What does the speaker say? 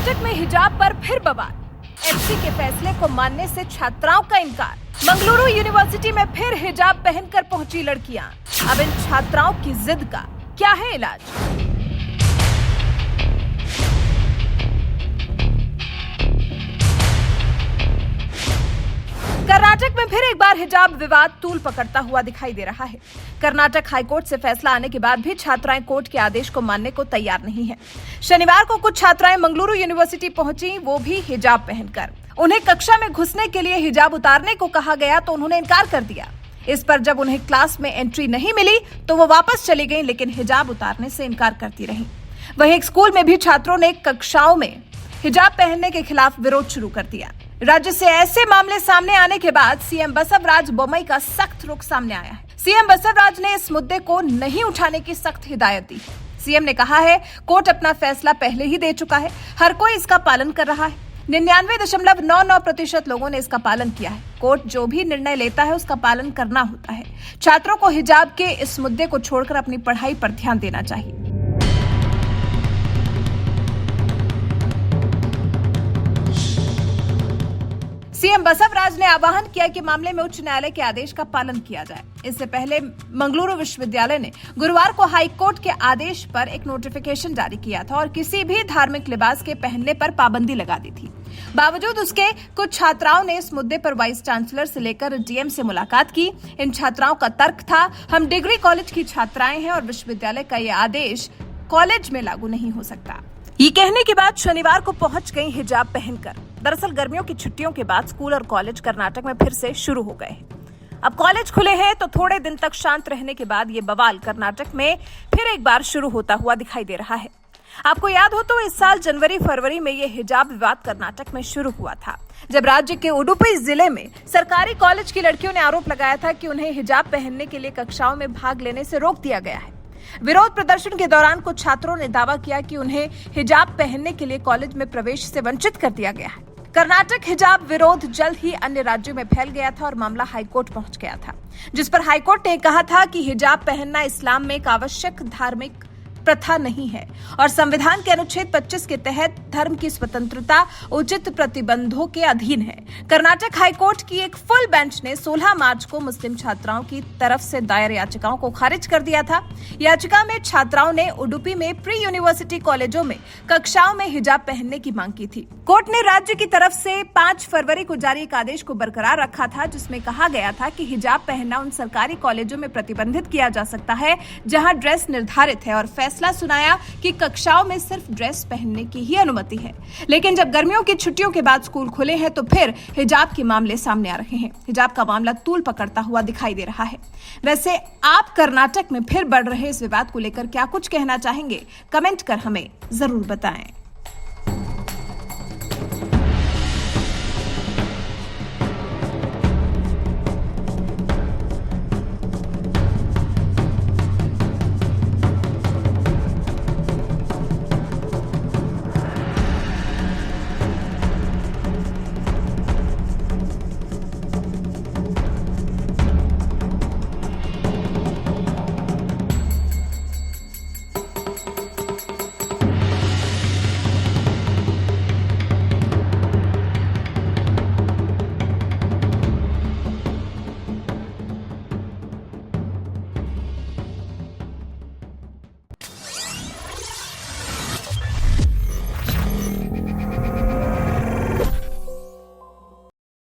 कर्नाटक में हिजाब पर फिर बवाल। एमसी के फैसले को मानने से छात्राओं का इनकार। मंगलुरु यूनिवर्सिटी में फिर हिजाब पहनकर पहुंची लड़कियां। अब इन छात्राओं की जिद का क्या है इलाज? कर्नाटक में फिर एक बार हिजाब विवाद तूल पकड़ता हुआ दिखाई दे रहा है। कर्नाटक हाईकोर्ट से फैसला आने के बाद भी छात्राएं कोर्ट के आदेश को मानने को तैयार नहीं हैं। शनिवार को कुछ छात्राएं मंगलुरु यूनिवर्सिटी पहुंची, वो भी हिजाब पहनकर। उन्हें कक्षा में घुसने के लिए हिजाब उतारने को कहा गया तो उन्होंने इनकार कर दिया। इस पर जब उन्हें क्लास में एंट्री नहीं मिली तो वो वापस चली गई, लेकिन हिजाब उतारने से इनकार करती रही। वहीं एक स्कूल में भी छात्रों ने कक्षाओं में हिजाब पहनने के खिलाफ विरोध शुरू कर दिया। राज्य से ऐसे मामले सामने आने के बाद सीएम बसवराज बोम्मई का सख्त रुख सामने आया है। सीएम बसवराज ने इस मुद्दे को नहीं उठाने की सख्त हिदायत दी। सीएम ने कहा है, कोर्ट अपना फैसला पहले ही दे चुका है, हर कोई इसका पालन कर रहा है। 99.99% लोगों ने इसका पालन किया है। कोर्ट जो भी निर्णय लेता है उसका पालन करना होता है। छात्रों को हिजाब के इस मुद्दे को छोड़कर अपनी पढ़ाई पर ध्यान देना चाहिए। सीएम बसवराज ने आह्वान किया कि मामले में उच्च न्यायालय के आदेश का पालन किया जाए। इससे पहले मंगलुरु विश्वविद्यालय ने गुरुवार को हाईकोर्ट के आदेश पर एक नोटिफिकेशन जारी किया था और किसी भी धार्मिक लिबास के पहनने पर पाबंदी लगा दी थी। बावजूद उसके कुछ छात्राओं ने इस मुद्दे पर वाइस चांसलर से लेकर डीएम से मुलाकात की। इन छात्राओं का तर्क था, हम डिग्री कॉलेज की छात्राएं हैं और विश्वविद्यालय का ये आदेश कॉलेज में लागू नहीं हो सकता। ये कहने के बाद शनिवार को पहुंच गई हिजाब पहनकर। दरअसल गर्मियों की छुट्टियों के बाद स्कूल और कॉलेज कर्नाटक में फिर से शुरू हो गए हैं। अब कॉलेज खुले हैं तो थोड़े दिन तक शांत रहने के बाद ये बवाल कर्नाटक में फिर एक बार शुरू होता हुआ दिखाई दे रहा है। आपको याद हो तो इस साल जनवरी-फरवरी में ये हिजाब विवाद कर्नाटक में शुरू हुआ था, जब राज्य के उडुपी जिले में सरकारी कॉलेज की लड़कियों ने आरोप लगाया था कि उन्हें हिजाब पहनने के लिए कक्षाओं में भाग लेने से रोक दिया गया है। विरोध प्रदर्शन के दौरान कुछ छात्रों ने दावा किया कि उन्हें हिजाब पहनने के लिए कॉलेज में प्रवेश से वंचित कर दिया गया है। कर्नाटक हिजाब विरोध जल्द ही अन्य राज्यों में फैल गया था और मामला हाईकोर्ट पहुंच गया था, जिस पर हाईकोर्ट ने कहा था कि हिजाब पहनना इस्लाम में एक आवश्यक धार्मिक प्रथा नहीं है और संविधान के अनुच्छेद 25 के तहत धर्म की स्वतंत्रता उचित प्रतिबंधों के अधीन है। कर्नाटक हाईकोर्ट की एक फुल बेंच ने 16 मार्च को मुस्लिम छात्राओं की तरफ से दायर याचिकाओं को खारिज कर दिया था। याचिका में छात्राओं ने उडुपी में प्री यूनिवर्सिटी कॉलेजों में कक्षाओं में हिजाब पहनने की मांग की थी। कोर्ट ने राज्य की तरफ से 5 फरवरी को जारी एक आदेश को बरकरार रखा था, जिसमें कहा गया था कि हिजाब पहनना उन सरकारी कॉलेजों में प्रतिबंधित किया जा सकता है जहां ड्रेस निर्धारित है, और फैसला सुनाया कि कक्षाओं में सिर्फ ड्रेस पहनने की ही अनुमति है। लेकिन जब गर्मियों की छुट्टियों के बाद स्कूल खुले हैं तो फिर हिजाब के मामले सामने आ रहे हैं। हिजाब का मामला तूल पकड़ता हुआ दिखाई दे रहा है। वैसे आप कर्नाटक में फिर बढ़ रहे इस विवाद को लेकर क्या कुछ कहना चाहेंगे? कमेंट कर हमें जरूर बताएं।